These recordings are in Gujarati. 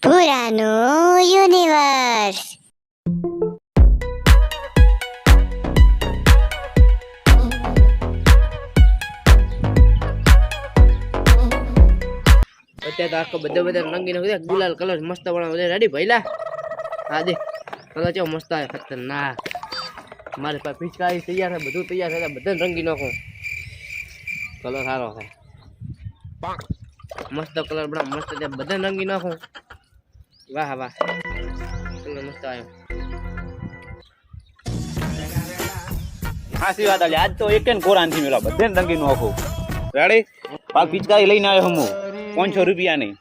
પુરાનો યુનિવર્સ. અત્યારે તો આખો બધા રંગીનો ગુલાલ કલર મસ્ત બનાવો રેડી ભઈલા. હા દે કલર કેવો મસ્ત આવે ખતરનાક. મારે પાસે પિચકારી તૈયાર છે, બધું તૈયાર છે, બધા રંગી નાખો. કલર સારો છે, મસ્ત કલર બના મસ્ત છે, બધા રંગી નાખો. વાહ વાહ કલર મસ્ત આવ્યો. સાચી વાત આજ તો એક કોરાન થી મેલા બધે રંગી નાખો. રેડી પાક પિચકારી લઈને આવ્યો હું 500 રૂપિયા ની.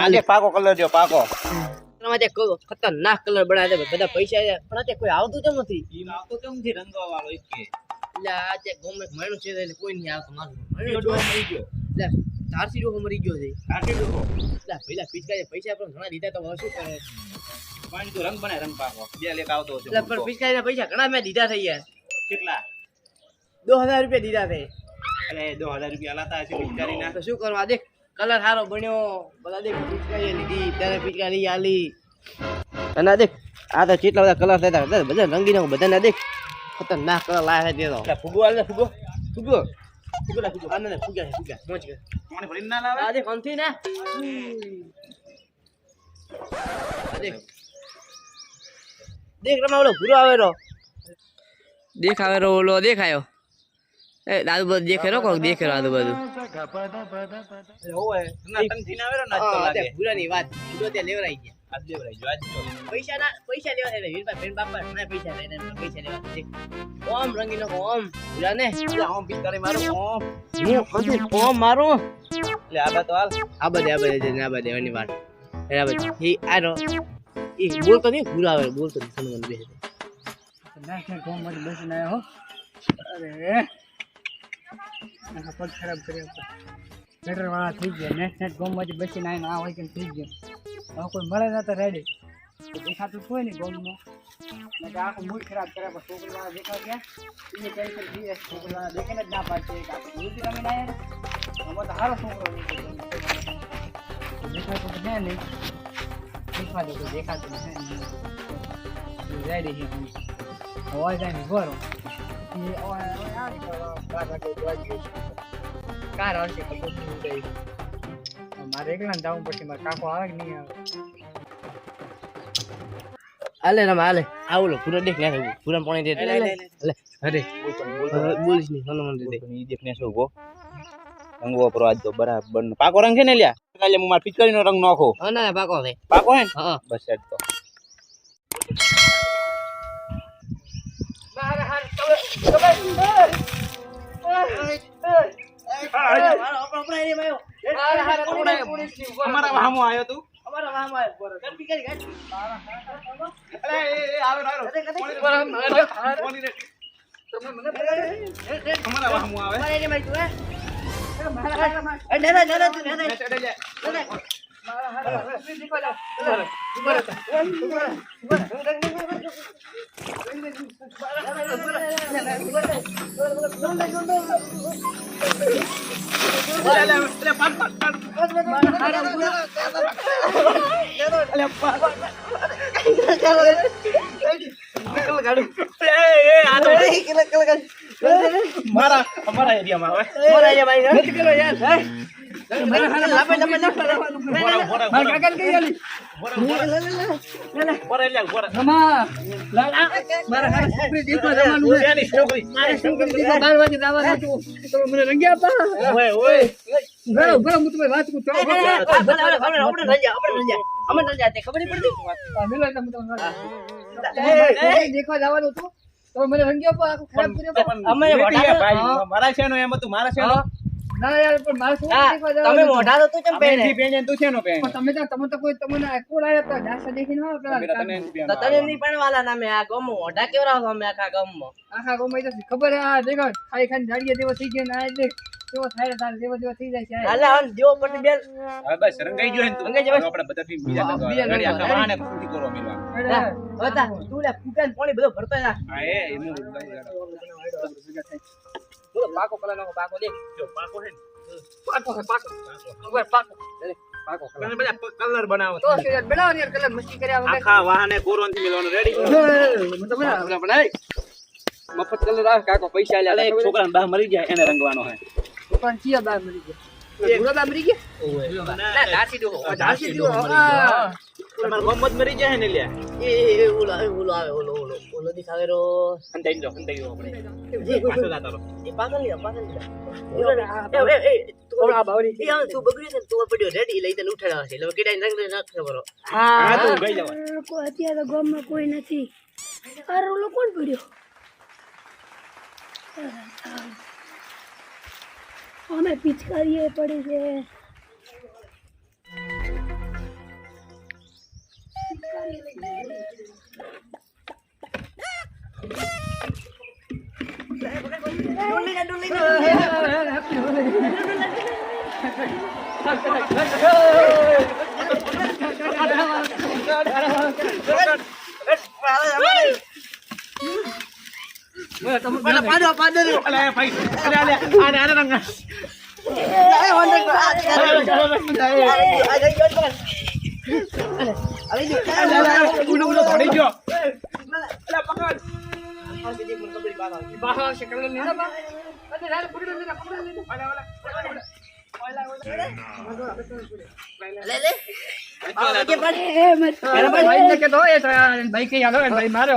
આજે પાકો કલર જો પાકો ખતરનાક કલર બનાવે છે, બધા પૈસા છે પણ અત્યારે કોઈ આવતું કેમ નથી? આવતો કેમ થી રંગવા વાળો એક કે એટલે આજે ગમે માણસ છે એટલે કોઈ નહીં આવતો. મારું મરી ગયો એટલે ધારસી ડોહો મરી ગયો છે. કાટી દો એટલે પેલા પિચકારી પૈસા પણ ઘણા દીધા તો હવે શું કરે? પાણી તો રંગ બનાય રંગ પાકો બે લેક આવતો છે. એટલે પણ પિચકારીના પૈસા ઘણા મેં દીધા થઈ યાર. કેટલા? 2000 રૂપિયા દીધા છે. અરે 2000 રૂપિયા લાતા છે પિચકારી ના. તો શું કરવા? દેખ કલર સારો બન્યો, બધા દેખ પિચકારી લીધી, ત્યારે પિચકારી આલી. અને આ દેખ આ તો કેટલા બધા કલર થતા બધા રંગી નાખો. બધાને દેખ ખતરનાક કલર લાયા છે. તે તો ફુગો આલે ફુગો ફુગો ફુગો લા ફુગો આને ફુગા છે ફુગા મોજ કે પાણી ભરીને ના લાવે. આ દેખ અંથી ને આ દેખ દેખ રમા ઓલો ભૂરો આવેલો દેખ આવેલો ઓલો દેખાયો. એ દાદુ બધું દેખે રો કોક દેખે રો દાદુ બધું હોવે ના તનથી ના આવેરો ના તો લાગે. ભૂરાની વાત ભૂરો તે લેવરાઈ ગયા. આજ લેવરાઈ જો આજ જો પૈસા લેવા છે વીરભાઈ બેન બાપા ના પૈસા લઈને પૈસા લેવા છે. ઓમ રંગી નાખો ઓમ ભૂરા ને ઓમ પિચકારી મારો ઓમ હું ઓમ મારો એટલે આબા તો હાલ આ બધે એની વાત બરાબર. એ આરો એ બોલતો નહીં ભૂરા આવે બોલતો નહીં સમજવાનું બેસે ના કે કોમ મત બેસીને આવ્યો. અરે આ પગ ખરાબ કર્યો લેટર વાળા થઈ ગયા. નેટ ગોમમાંથી બેસીને આવીને આ હોય કે થઈ ગયો. હવે કોઈ મળે ના તો રેડી દેખાતું કોઈ નહીં ગોમમાં. એટલે આખું મૂડ ખરાબ કર્યા પણ છોકરી વાળા દેખાવ ગયા એ ટેન્શન થઈ જાય. છોકરી વાળા દેખીને જ ના પાડશે કે આપણે મૂર્તિ રમીને આવ્યા આમાં તો સારો છોકરો દેખાતું તો છે નહીં. દેખવા દો કોઈ દેખાતું છે રેડી છે અવાજ જાય ને બરો કાર આવશે મારે એકલા ને જવું પછી મારે કાકો આવે કે નહીં આવે. હાલે રમા હાલે આવલો પૂરો દેખ લે પૂરા પાણી દે લે અરે બોલીશ નહીં હનુમાન દે ઈ દેખને શું ગો રંગવો પર આજ તો બરાબર પાકો રંગ છે ને લ્યા. કાલે હું માર પિચકારીનો રંગ નાખો. હા ના પાકો છે પાકો હે ને હા બસ આજ તો અમારા વાહમાં આવ્યો તું. અમારા વાહમાં આવ્યો બોરો કઈ કરી ગાડી અરે એ આવે અમારા વાહમાં આવે. મારે મારી તું અમારા એરિયામાં આવે. મને રંગ્યા વાત કરું દેખવા જવાનું હતું તો મને રંગ્યો પણ આખું ખરાબ કર્યો. મારા છે એમ હતું મારા છે ના યાર પણ મારે શું દેખવા જવાનું તમે હતું? મોઢા તો તું ચમ પહેરે પેન તું છે નો પેન પણ તમે તો કોઈ તમને કોલ આવ્યા હતા જાસા દેખીને આવો પેલા તો તને નહીં પણ વાલા નામે આ ગામમાં મોઢા કેવરા છો અમે આખા ગામમાં આખા ગોમાઈ જશે ખબર હે. આ દેખો ખાઈ ખાઈને જાડિયા જેવો થઈ ગયો ને આ દેખ કેવો થાય તાર જેવો થઈ જાય છે. હાલે આમ જેવો પટી બેલ હવે બસ રંગાઈ ગયો ને તું રંગાઈ જાય બસ. આપણે બધા થી બીજા હા, લગાવ બીજા ગાડી લગાવ. આખા વાહને ખોટી કરો મિલવા. હતા તું લે ફૂટાન પાણી બધો ભરતો જા હા એ એનું બોલો પાકો કલર નો પાકો દે જો પાકો હે ને પાકો પાકો પાકો પાકો કલર તમે બધા કલર બનાવો તો સિરિયસ બનાવો ને કલર મસ્તી કર્યા વગર આખા વાહને કોરોનથી મેળવાનું રેડી હું તો બનાવ મફત કલર આવે કાકો પૈસા અલે આલ્યા એક છોકરાને બા મરી જાય એને રંગવાનો હે દુકાન ચિયા બાર મળી ગયા ગુડા બા મરી ગયા ના દાસી દો દાસી દો તમાર મોહમ્મદ મરી જાય ને લ્યા એ ઓલો આવે ઓલો દેખાવે રો અંતાઈ દો આપણે પાછો જાતો રહો એ પાગલ એ તું આ બાવરી એ તું બગડ્યો છે ને તું પડ્યો રેડી લઈ તને ઉઠાડવા છે એટલે કેડાઈ રંગ નાખે બરો હા તું ગઈ જવા લોકો અત્યારે ગામમાં કોઈ નથી અરે ઓલો કોણ પડ્યો અમે પિચકારીએ પડી છે અલે ભાઈ અલે આને રંગ ઉનો થોડી ગયો અલે પકડ બાહા શકલ ને ના બા અરે રાડ પકડો ને ભાઈ ને કે દો એ ભાઈ કે યાલો ભાઈ મારે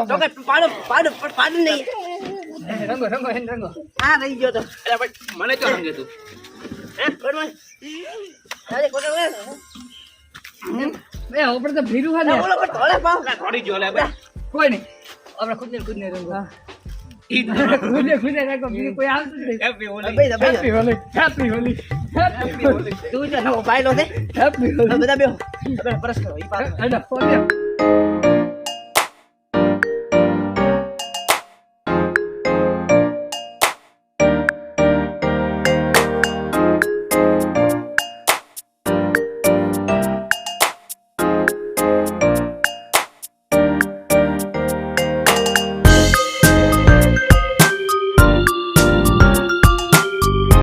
પાડો નહીં રંગો રંગો આ રહી ગયો તો અલે ભાઈ મને તો રંગે તું હે કોણ અરે કોણ એ ઉપર તો ભીરું હા ને બોલો પણ થોડે પાવ થોડી ગયો લે ભાઈ કોઈ નહીં આપણે ખુદ ને રંગો ખુદ રંગો બીજું કોઈ આવતું જ નહીં happy Holi happy Holi happy Holi happy Holi તું જો નવો પાયલો છે હેપી હોલી બધા બેહો પરસ કરો ઈ પાછો હેડો